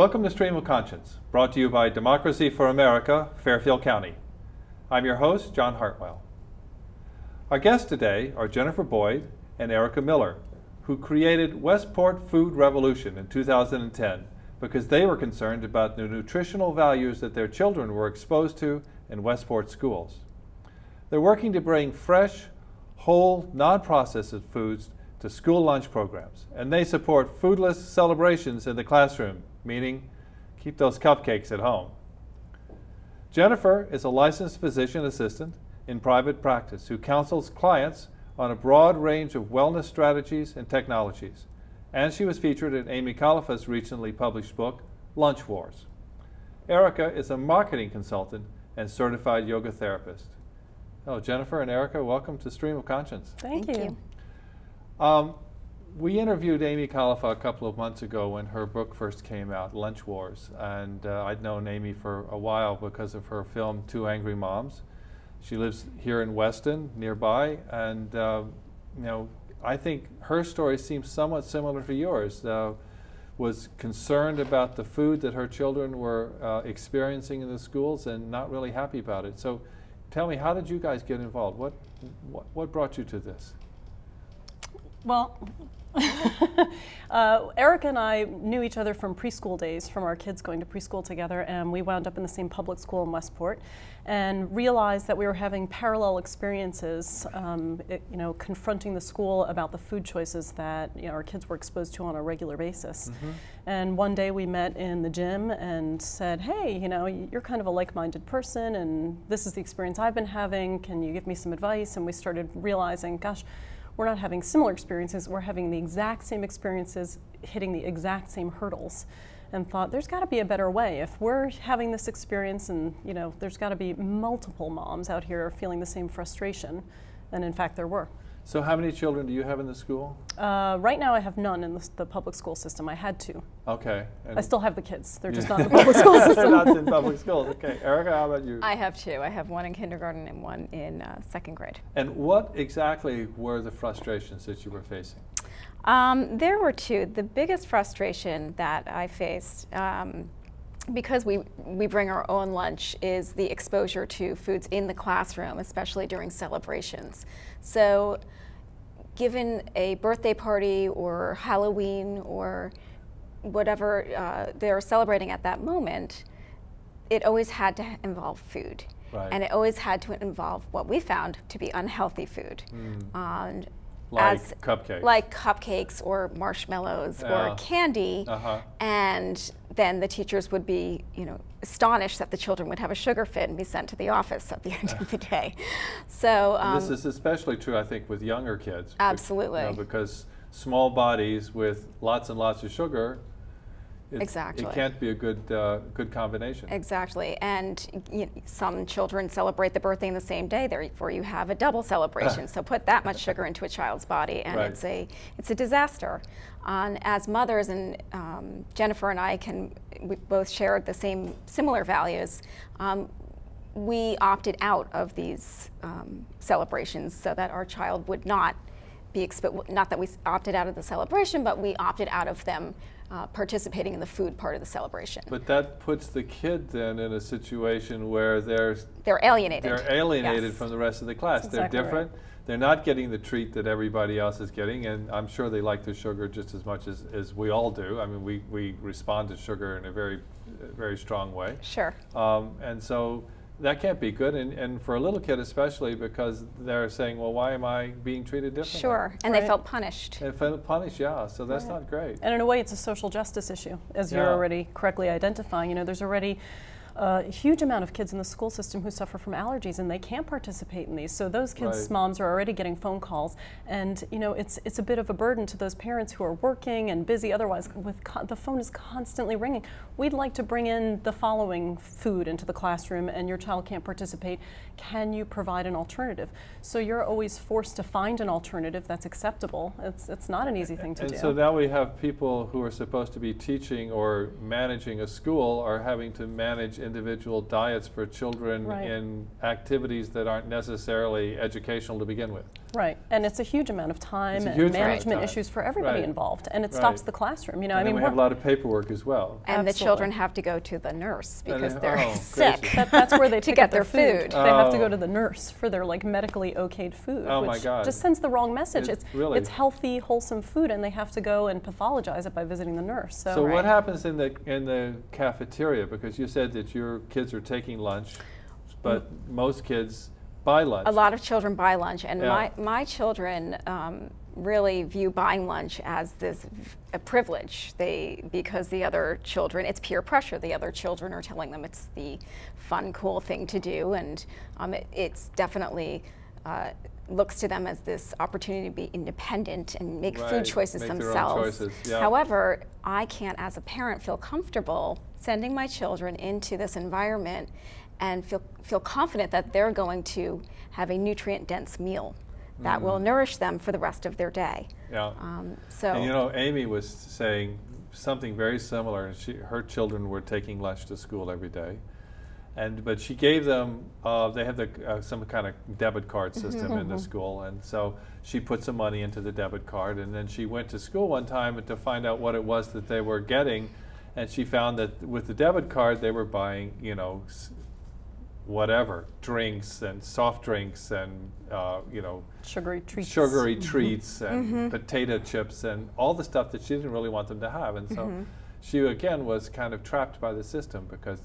Welcome to Stream of Conscience, brought to you by Democracy for America, Fairfield County. I'm your host, John Hartwell. Our guests today are Jennifer Boyd and Erica Miller, who created Westport Food Revolution in 2010 because they were concerned about the nutritional values that their children were exposed to in Westport schools. They're working to bring fresh, whole, non-processed foods to school lunch programs, and they support foodless celebrations in the classroom, meaning keep those cupcakes at home. Jennifer is a licensed physician assistant in private practice who counsels clients on a broad range of wellness strategies and technologies, and she was featured in Amy Califa's recently published book, Lunch Wars. Erica is a marketing consultant and certified yoga therapist. Hello, Jennifer and Erica. Welcome to Stream of Conscience. Thank you. We interviewed Amy Califa a couple of months ago when her book first came out, Lunch Wars, and I'd known Amy for a while because of her film Two Angry Moms. She lives here in Weston, nearby, and I think her story seems somewhat similar to yours. Was concerned about the food that her children were experiencing in the schools and not really happy about it. So tell me, how did you guys get involved? What brought you to this? Well, Erica and I knew each other from preschool days, from our kids going to preschool together, and we wound up in the same public school in Westport and realized that we were having parallel experiences, confronting the school about the food choices that our kids were exposed to on a regular basis. Mm-hmm. And one day we met in the gym and said, hey, you're kind of a like-minded person, and this is the experience I've been having. Can you give me some advice? And we started realizing, gosh, we're not having similar experiences, we're having the exact same experiences, hitting the exact same hurdles, and thought there's got to be a better way. If we're having this experience and there's got to be multiple moms out here feeling the same frustration, and in fact there were. So how many children do you have in the school? Right now I have none in the public school system. I had two. Okay. And I still have the kids. They're just not in the public school system. They're not in public schools. Okay. Erica, how about you? I have two. I have one in kindergarten and one in second grade. And what exactly were the frustrations that you were facing? There were two. The biggest frustration that I faced, because we bring our own lunch, is the exposure to foods in the classroom, especially during celebrations. So given a birthday party or Halloween or whatever they're celebrating at that moment, it always had to involve food. Right. And it always had to involve what we found to be unhealthy food. Like cupcakes. Like cupcakes or marshmallows or candy. And then the teachers would be, astonished that the children would have a sugar fit and be sent to the office at the end of the day. So this is especially true, I think, with younger kids. Absolutely. Because small bodies with lots and lots of sugar, exactly. It can't be a good combination. Exactly, and some children celebrate the birthday in the same day. Therefore, you have a double celebration. So put that much sugar into a child's body, and right. it's a disaster. As mothers, and Jennifer and I we both shared the similar values. We opted out of these celebrations so that our child would not be exposed. Not that we opted out of the celebration, but we opted out of them participating in the food part of the celebration. But that puts the kid then in a situation where they're alienated. They're alienated yes. from the rest of the class. That's they're exactly different. Right. They're not getting the treat that everybody else is getting, and I'm sure they like the sugar just as much as we all do. I mean, we respond to sugar in a very, very strong way. Sure. And so that can't be good, and for a little kid especially, because they're saying, well, why am I being treated differently? Sure, and right. They felt punished. They felt punished, yeah, so that's right. not great. And in a way, it's a social justice issue, as you're already correctly identifying. There's already a huge amount of kids in the school system who suffer from allergies, and they can't participate in these. So those kids' right. moms are already getting phone calls, and it's a bit of a burden to those parents who are working and busy otherwise. The phone is constantly ringing. We'd like to bring in the following food into the classroom, and your child can't participate. Can you provide an alternative? So you're always forced to find an alternative that's acceptable. It's not an easy thing to do. And so now we have people who are supposed to be teaching or managing a school are having to manage individual diets for children right. in activities that aren't necessarily educational to begin with. Right, and it's a huge amount of time and management issues for everybody involved, and it stops the classroom. You know, and I mean, we have a lot of paperwork as well. And the children have to go to the nurse because they're sick. That's where they to get their food. They have to go to the nurse for their like medically okayed food, which just sends the wrong message. It's healthy, wholesome food, and they have to go and pathologize it by visiting the nurse. So what happens in the cafeteria? Because you said that your kids are taking lunch, but most kids buy lunch. A lot of children buy lunch, and my children really view buying lunch as a privilege. Because the other children, it's peer pressure. The other children are telling them it's the fun, cool thing to do, and it's definitely looks to them as this opportunity to be independent and make food choices themselves. Their own choices. Yeah. However, I can't, as a parent, feel comfortable sending my children into this environment and feel confident that they're going to have a nutrient-dense meal that will nourish them for the rest of their day. Yeah. And you know, Amy was saying something very similar. Her children were taking lunch to school every day, but she gave them. They have some kind of debit card system in the school, and so she put some money into the debit card, and then she went to school one time to find out what it was that they were getting, and she found that with the debit card they were buying, you know, whatever, drinks and soft drinks and you know, sugary treats and potato chips and all the stuff that she didn't really want them to have. And so she again was kind of trapped by the system because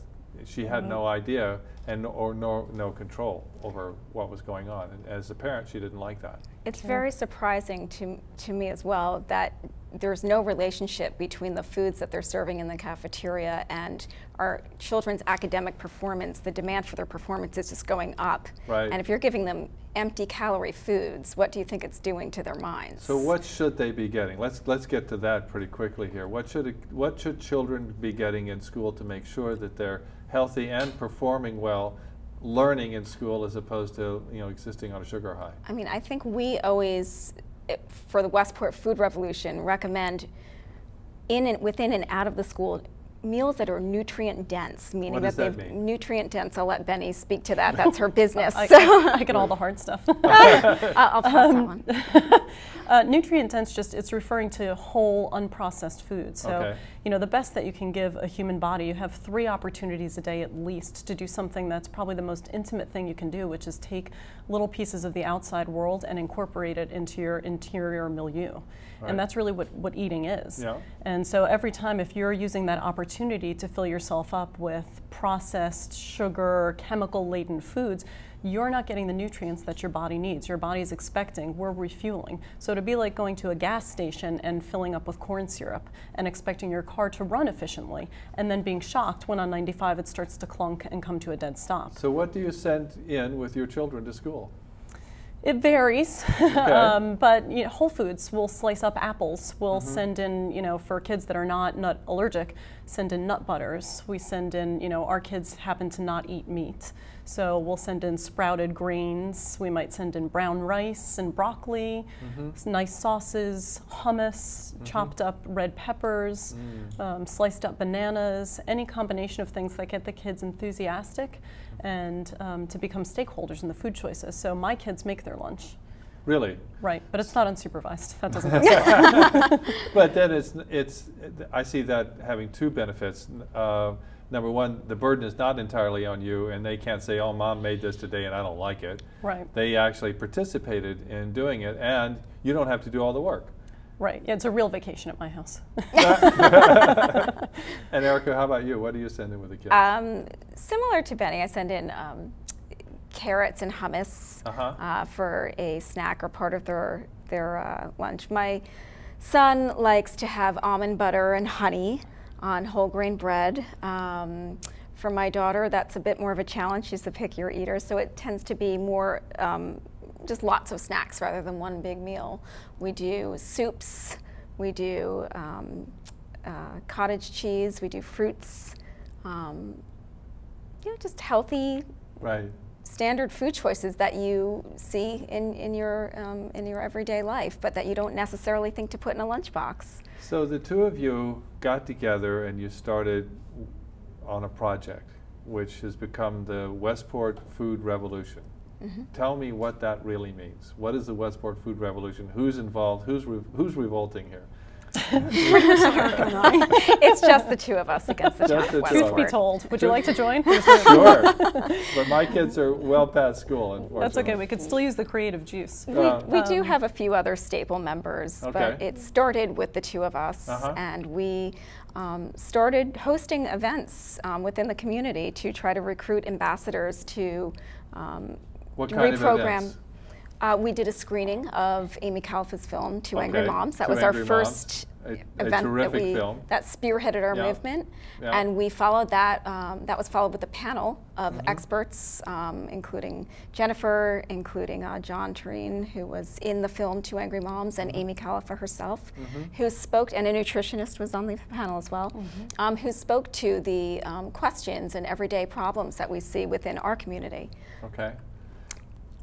she had no idea and no control over what was going on. And as a parent, she didn't like that. It's very surprising to me as well that there's no relationship between the foods that they're serving in the cafeteria and our children's academic performance. The demand for their performance is just going up. Right. And if you're giving them empty calorie foods, what do you think it's doing to their minds? So what should they be getting? Let's get to that pretty quickly here. What should children be getting in school to make sure that they're healthy and performing well, learning in school as opposed to, you know, existing on a sugar high? I mean, I think we always, for the Westport Food Revolution, recommend within and out of the school meals that are nutrient dense, meaning that they're nutrient dense. I'll let Benny speak to that. That's her business. I get all the hard stuff. I'll pass that one. Nutrient dense, it's referring to whole, unprocessed foods. So, you know, the best that you can give a human body, you have 3 opportunities a day at least to do something that's probably the most intimate thing you can do, which is take little pieces of the outside world and incorporate it into your interior milieu. Right. And that's really what eating is. Yeah. And so every time if you're using that opportunity to fill yourself up with processed, sugar, chemical-laden foods, you're not getting the nutrients that your body needs. Your body is expecting, we're refueling. So to be like going to a gas station and filling up with corn syrup and expecting your car to run efficiently and then being shocked when on 95 it starts to clunk and come to a dead stop. So what do you send in with your children to school? It varies, but you know, Whole Foods will slice up apples. We'll send in, you know, for kids that are not nut allergic, send in nut butters. We send in, you know, our kids happen to not eat meat. So we'll send in sprouted grains. We might send in brown rice and broccoli, nice sauces, hummus, chopped up red peppers, sliced up bananas, any combination of things that get the kids enthusiastic and to become stakeholders in the food choices. So my kids make their lunch. Really? Right, but it's not unsupervised. That doesn't work. But then I see that having 2 benefits. Number one, the burden is not entirely on you, and they can't say, oh, Mom made this today and I don't like it. Right. They actually participated in doing it, and you don't have to do all the work. Right. Yeah, it's a real vacation at my house. And Erica, how about you? What do you send in with the kids? Similar to Benny, I send in carrots and hummus for a snack or part of their lunch. My son likes to have almond butter and honey on whole grain bread. For my daughter, that's a bit more of a challenge. She's a pickier eater, so it tends to be more just lots of snacks rather than one big meal. We do soups, we do cottage cheese, we do fruits, you know, just healthy, standard food choices that you see in your everyday life, but that you don't necessarily think to put in a lunchbox. So the 2 of you got together and you started on a project which has become the Westport Food Revolution. Tell me what that really means. What is the Westport Food Revolution? Who's involved? Who's revolting here? It's just the two of us against the town of Westport. Truth be told, would you like to join? Sure, but my kids are well past school, unfortunately. That's okay, we could still use the creative juice. We do have a few other staple members, but it started with the two of us, and we started hosting events within the community to try to recruit ambassadors to what kind of reprogram. events? We did a screening of Amy Califa's film, Two Angry Moms. That was our first event that spearheaded our movement. And we followed that. That was followed with a panel of experts, including Jennifer, including John Tureen, who was in the film Two Angry Moms, and Amy Califa herself, who spoke, and a nutritionist was on the panel as well, who spoke to the questions and everyday problems that we see within our community. Okay.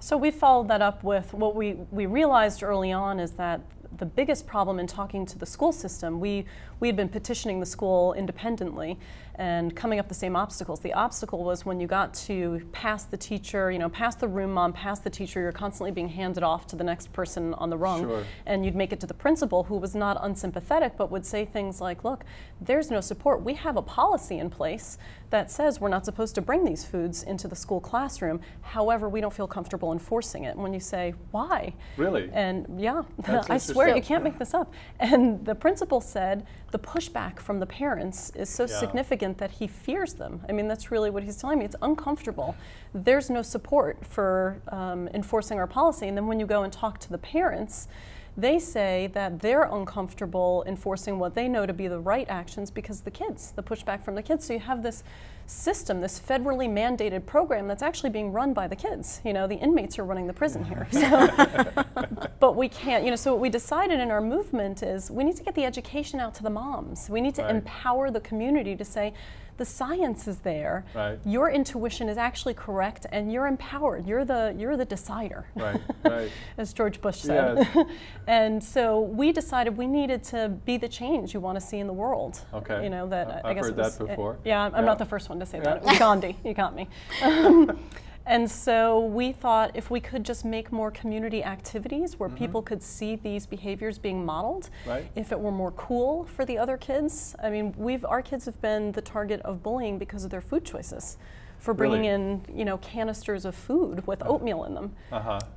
So we followed that up with what we realized early on is that the biggest problem in talking to the school system, we had been petitioning the school independently and coming up the same obstacles. The obstacle was when you got to pass the teacher, you know, pass the room mom, pass the teacher, you're constantly being handed off to the next person on the rung. And you'd make it to the principal, who was not unsympathetic, but would say things like, look, there's no support. We have a policy in place that says we're not supposed to bring these foods into the school classroom. However, we don't feel comfortable enforcing it. And when you say, why? Really? And yeah, I swear, you can't make this up. And the principal said the pushback from the parents is so significant that he fears them. I mean, that's really what he's telling me. It's uncomfortable. There's no support for enforcing our policy. And then when you go and talk to the parents, they say that they're uncomfortable enforcing what they know to be the right actions because the pushback from the kids. So you have this system, this federally mandated program that's actually being run by the kids. You know, the inmates are running the prison here. So, but we can't, you know, so what we decided in our movement is we need to get the education out to the moms. We need to empower the community to say, the science is there. Your intuition is actually correct, and you're empowered. You're the decider, as George Bush said. And so we decided we needed to be the change you want to see in the world. You know that I guess heard that before. I'm not the first one to say that. It was Gandhi. You got me. And so we thought if we could just make more community activities where people could see these behaviors being modeled, if it were more cool for the other kids. I mean, our kids have been the target of bullying because of their food choices, for bringing in, you know, canisters of food with oatmeal in them.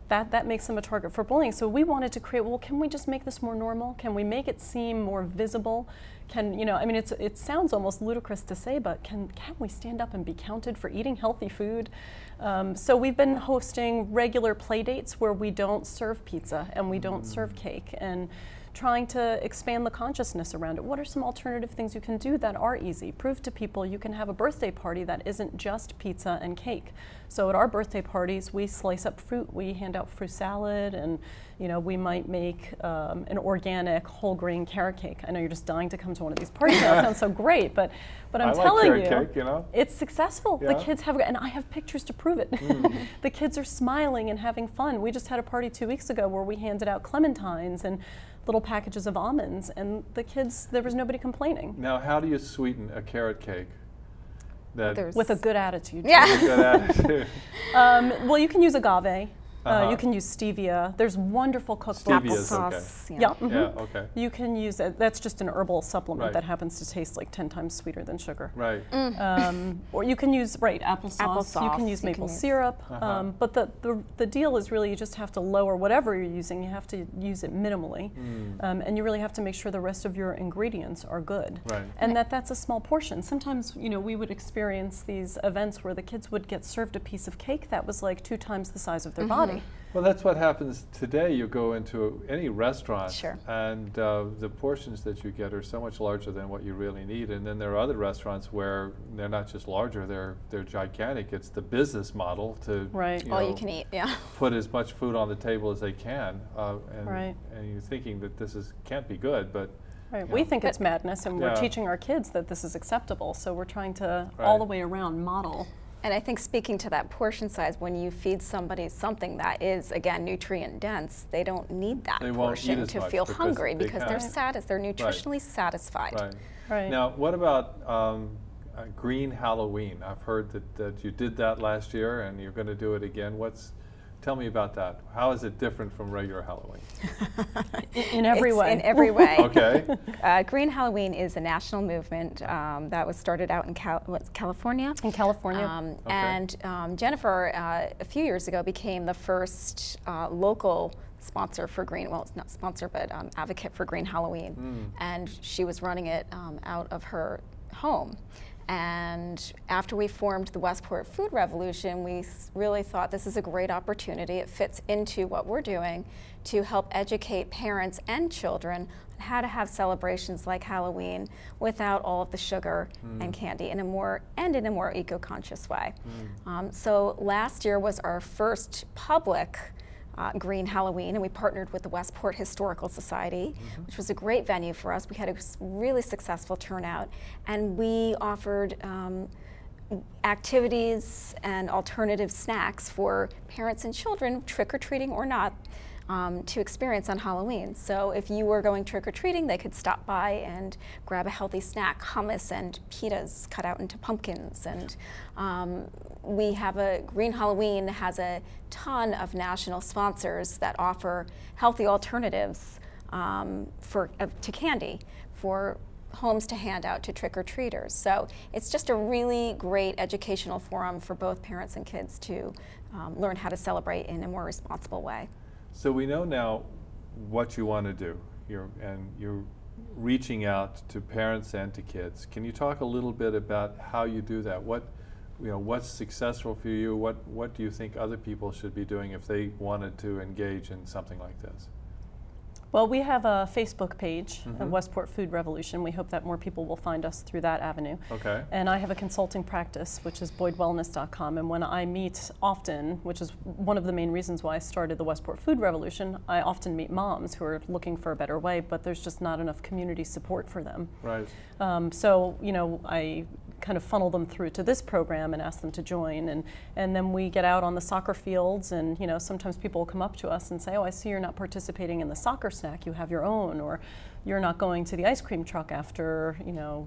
That makes them a target for bullying. So we wanted to create, well, can we just make this more normal? Can we make it seem more visible? Can, you know, I mean, it sounds almost ludicrous to say, but can we stand up and be counted for eating healthy food? So we've been hosting regular play dates where we don't serve pizza and we don't serve cake, and trying to expand the consciousness around it. What are some alternative things you can do that are easy? Prove to people you can have a birthday party that isn't just pizza and cake. So at our birthday parties, we slice up fruit, we hand out fruit salad, and you know, we might make an organic whole grain carrot cake. I know you're just dying to come to one of these parties. That sounds so great, but I'm telling you, cake, you know? It's successful. The kids have, and I have pictures to prove it. The kids are smiling and having fun. We just had a party 2 weeks ago where we handed out clementines and little packages of almonds, and the kids, there was nobody complaining. Now, how do you sweeten a carrot cake? With a good attitude. With a good attitude. Well, you can use agave. You can use stevia. There's wonderful cookbooks. Applesauce. You can use it. That's just an herbal supplement that happens to taste like 10 times sweeter than sugar. Or you can use applesauce. You can use maple syrup. But the deal is really you just have to lower whatever you're using. You have to use it minimally, and you really have to make sure the rest of your ingredients are good, and that's a small portion. Sometimes, you know, we would experience these events where the kids would get served a piece of cake that was like 2 times the size of their body. Well, that's what happens today. You go into any restaurant, and the portions that you get are so much larger than what you really need. And then there are other restaurants where they're not just larger; they're gigantic. It's the business model to all you can eat, put as much food on the table as they can, and you're thinking that this can't be good, but. We think it's madness, and we're teaching our kids that this is acceptable. So we're trying to all the way around model. And I think speaking to that portion size, when you feed somebody something that is, again, nutrient dense, they don't need that portion to feel hungry because they're nutritionally satisfied. Now, what about Green Halloween? I've heard that you did that last year and you're going to do it again. Tell me about that. How is it different from regular Halloween? In every way. In every way. Okay. Green Halloween is a national movement that was started out in California. In California. Okay. And Jennifer, a few years ago, became the first local sponsor for Green, well, it's not sponsor, but advocate for Green Halloween. And she was running it out of her home. And after we formed the Westport Food Revolution, we really thought this is a great opportunity. It fits into what we're doing to help educate parents and children on how to have celebrations like Halloween without all of the sugar and candy in a more eco-conscious way. So last year was our first public Green Halloween, and we partnered with the Westport Historical Society, which was a great venue for us. We had a really successful turnout, and we offered activities and alternative snacks for parents and children, trick-or-treating or not, to experience on Halloween. So if you were going trick-or-treating, they could stop by and grab a healthy snack, hummus and pitas cut out into pumpkins. And we have Green Halloween has a ton of national sponsors that offer healthy alternatives to candy for homes to hand out to trick-or-treaters. So it's just a really great educational forum for both parents and kids to learn how to celebrate in a more responsible way. So we know now what you want to do. You're reaching out to parents and to kids. Can you talk a little bit about how you do that? What's successful for you? What do you think other people should be doing if they wanted to engage in something like this? Well, we have a Facebook page, Westport Food Revolution. We hope that more people will find us through that avenue. Okay. And I have a consulting practice, which is boydwellness.com. And when I meet often, which is one of the main reasons why I started the Westport Food Revolution, I often meet moms who are looking for a better way, but there's just not enough community support for them. Right. So, I kind of funnel them through to this program and ask them to join, and then we get out on the soccer fields, and sometimes people will come up to us and say, oh, I see you're not participating in the soccer snack, you have your own, or you're not going to the ice cream truck after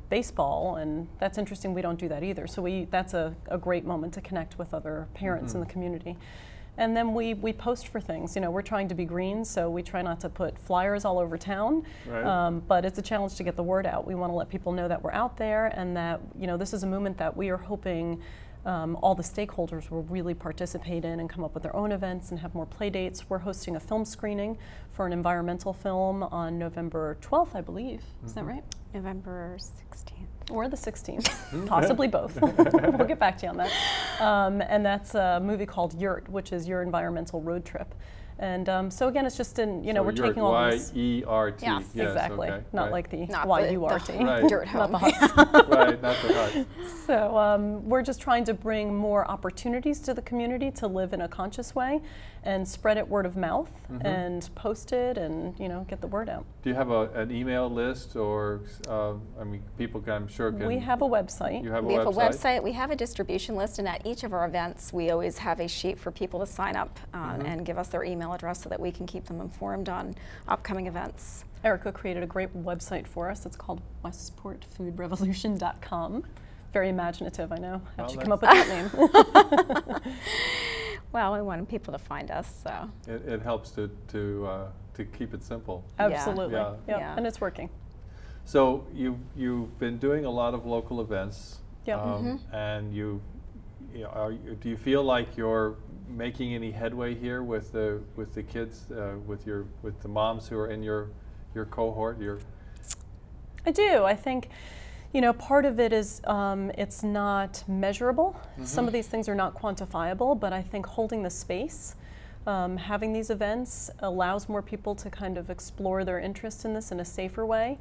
baseball, and that's interesting, we don't do that either. So that's a great moment to connect with other parents in the community. And then we post for things. We're trying to be green, so we try not to put flyers all over town. Right. But it's a challenge to get the word out. We want to let people know that we're out there, and that this is a movement that we are hoping all the stakeholders will really participate in and come up with their own events and have more play dates. We're hosting a film screening for an environmental film on November 12th, I believe. Is that right? November 16th. Or the 16th, possibly both. We'll get back to you on that. And that's a movie called Yurt, which is Your Environmental Road Trip. And so again, it's just so we're taking all these. Y-E-R-T. Yes, exactly. Okay. Not like the Y-U-R-T. Dirt home. Not the huts. Right, not the hut. So we're just trying to bring more opportunities to the community to live in a conscious way and spread it word of mouth and post it and get the word out. Do you have an email list, or people I'm sure can? We have a website. You have we have a website. We have a distribution list, and at each of our events, we always have a sheet for people to sign up and give us their email address so that we can keep them informed on upcoming events. Erica created a great website for us. It's called westportfoodrevolution.com. Very imaginative, I know. How'd you come up with that name? Well, we wanted people to find us, so. It helps to keep it simple. Absolutely. Yeah. And it's working. So you've been doing a lot of local events. Yeah. And do you feel like you're making any headway here with the kids, with the moms who are in your cohort? I do. I think part of it is it's not measurable. Some of these things are not quantifiable, but I think holding the space, having these events allows more people to kind of explore their interest in this in a safer way.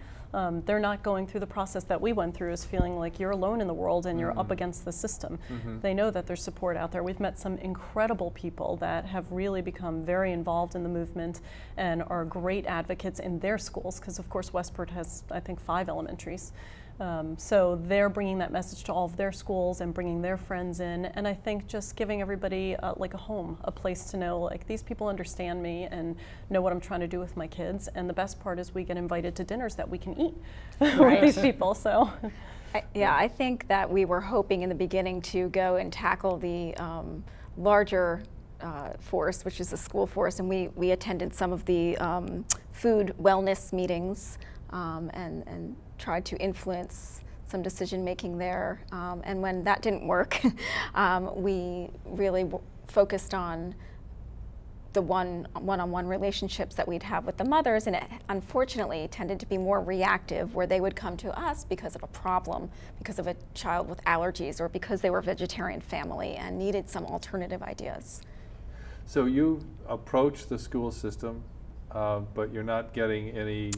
They're not going through the process that we went through, as feeling like you're alone in the world and you're up against the system. They know that there's support out there. We've met some incredible people that have really become very involved in the movement and are great advocates in their schools, because of course Westport has, I think, 5 elementaries. So they're bringing that message to all of their schools and bringing their friends in, and I think just giving everybody like a home, a place to know, like, these people understand me and know what I'm trying to do with my kids, and the best part is we get invited to dinners that we can eat with these people. So I think that we were hoping in the beginning to go and tackle the larger force, which is the school force, and we attended some of the food wellness meetings and tried to influence some decision making there. And when that didn't work, we really focused on the one-on-one relationships that we'd have with the mothers, and it unfortunately tended to be more reactive, where they would come to us because of a problem, because of a child with allergies, or because they were a vegetarian family and needed some alternative ideas. So you approach the school system, but you're not getting any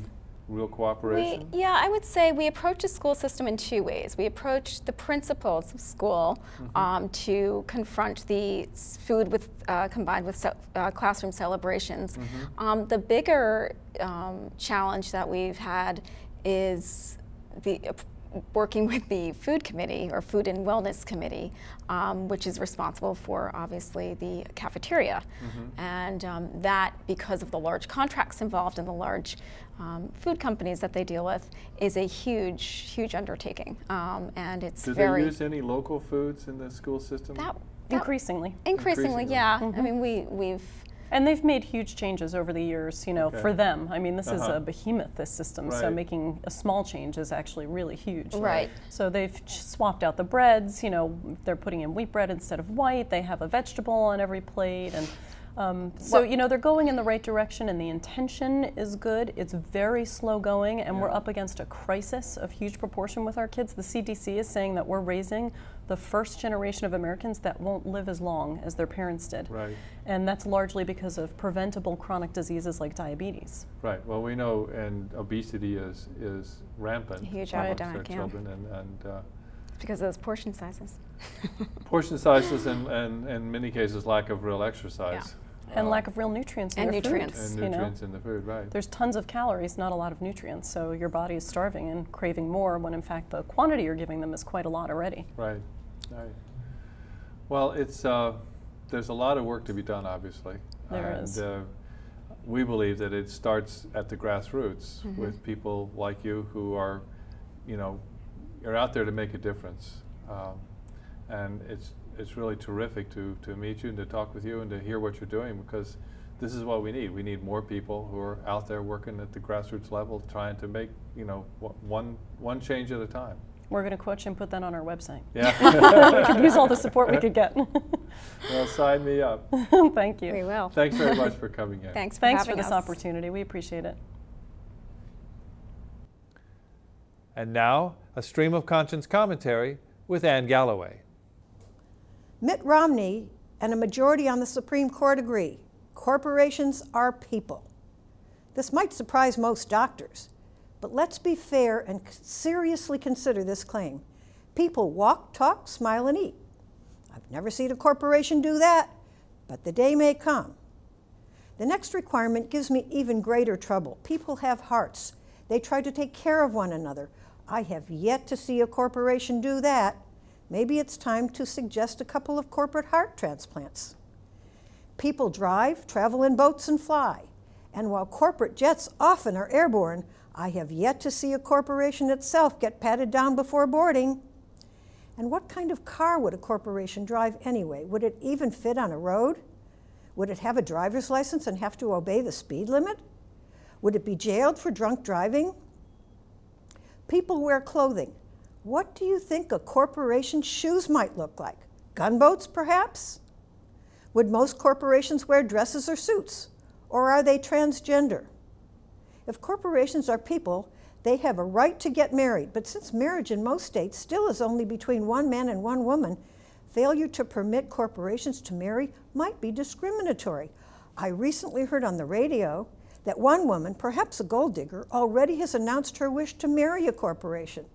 real cooperation? Yeah, I would say we approach the school system in two ways. We approach the principals of school to confront the food with combined with classroom celebrations. The bigger challenge that we've had is working with the food committee, or food and wellness committee, which is responsible for obviously the cafeteria. And that, because of the large contracts involved and the large food companies that they deal with, is a huge undertaking. And it's Do they use any local foods in the school system? Increasingly, yeah. I mean, we've and they've made huge changes over the years, you know, for them. I mean, this is a behemoth, this system, so making a small change is actually really huge. Right. So they've swapped out the breads, you know, they're putting in wheat bread instead of white, they have a vegetable on every plate, and so, you know, they're going in the right direction, and the intention is good. It's very slow going, and we're up against a crisis of huge proportion with our kids. The CDC is saying that we're raising the first generation of Americans that won't live as long as their parents did. Right. And that's largely because of preventable chronic diseases like diabetes. Right. Well, we know, and obesity is rampant huge amongst epidemic, our children, and because of those portion sizes. portion sizes, and in many cases lack of real exercise. And lack of real nutrients in their food. And nutrients in the food, right. There's tons of calories, not a lot of nutrients, so your body is starving and craving more, when in fact the quantity you're giving them is quite a lot already. Right. Right. Well, it's there's a lot of work to be done, obviously. There is. We believe that it starts at the grassroots with people like you who are, you know, you're out there to make a difference. And it's really terrific to meet you and to talk with you and to hear what you're doing, because this is what we need. We need more people who are out there working at the grassroots level, trying to make, you know, one change at a time. We're going to quote you and put that on our website. Yeah. We could use all the support we could get. Well, sign me up. Thank you. We will. Thanks very much for coming in. Thanks for this opportunity. We appreciate it. And now, a stream of conscience commentary with Ann Galloway. Mitt Romney and a majority on the Supreme Court agree. Corporations are people. This might surprise most doctors, but let's be fair and seriously consider this claim. People walk, talk, smile, and eat. I've never seen a corporation do that, but the day may come. The next requirement gives me even greater trouble. People have hearts. They try to take care of one another. I have yet to see a corporation do that. Maybe it's time to suggest a couple of corporate heart transplants. People drive, travel in boats, and fly. And while corporate jets often are airborne, I have yet to see a corporation itself get patted down before boarding. And what kind of car would a corporation drive anyway? Would it even fit on a road? Would it have a driver's license and have to obey the speed limit? Would it be jailed for drunk driving? People wear clothing. What do you think a corporation's shoes might look like? Gunboats, perhaps? Would most corporations wear dresses or suits? Or are they transgender? If corporations are people, they have a right to get married. But since marriage in most states still is only between one man and one woman, failure to permit corporations to marry might be discriminatory. I recently heard on the radio that one woman, perhaps a gold digger, already has announced her wish to marry a corporation.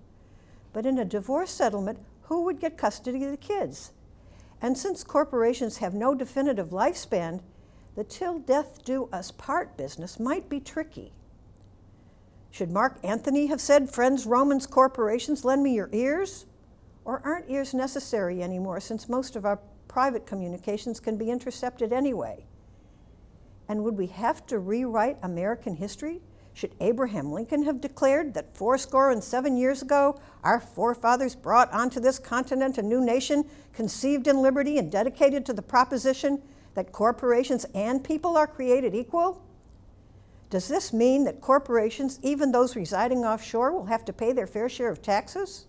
But in a divorce settlement, who would get custody of the kids? And since corporations have no definitive lifespan, the till death do us part business might be tricky. Should Mark Antony have said, "Friends, Romans, corporations, lend me your ears"? Or aren't ears necessary anymore, since most of our private communications can be intercepted anyway? And would we have to rewrite American history? Should Abraham Lincoln have declared that 77 years ago, our forefathers brought onto this continent a new nation conceived in liberty and dedicated to the proposition that corporations and people are created equal? Does this mean that corporations, even those residing offshore, will have to pay their fair share of taxes?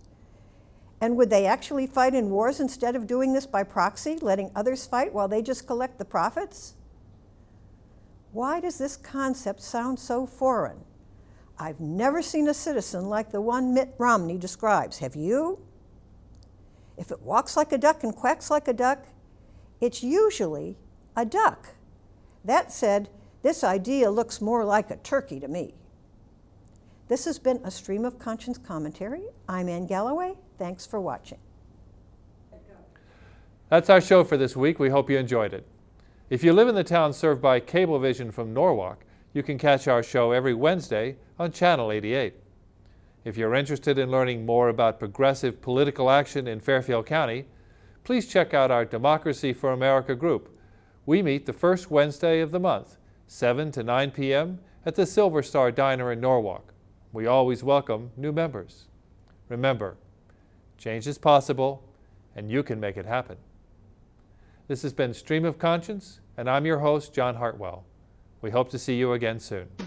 And would they actually fight in wars instead of doing this by proxy, letting others fight while they just collect the profits? Why does this concept sound so foreign? I've never seen a citizen like the one Mitt Romney describes. Have you? If it walks like a duck and quacks like a duck, it's usually a duck. That said, this idea looks more like a turkey to me. This has been a Stream of Conscience commentary. I'm Ann Galloway. Thanks for watching. That's our show for this week. We hope you enjoyed it. If you live in the town served by Cablevision from Norwalk, you can catch our show every Wednesday on Channel 88. If you're interested in learning more about progressive political action in Fairfield County, please check out our Democracy for America group. We meet the first Wednesday of the month, 7 to 9 p.m. at the Silver Star Diner in Norwalk. We always welcome new members. Remember, change is possible, and you can make it happen. This has been Stream of Conscience, and I'm your host, John Hartwell. We hope to see you again soon.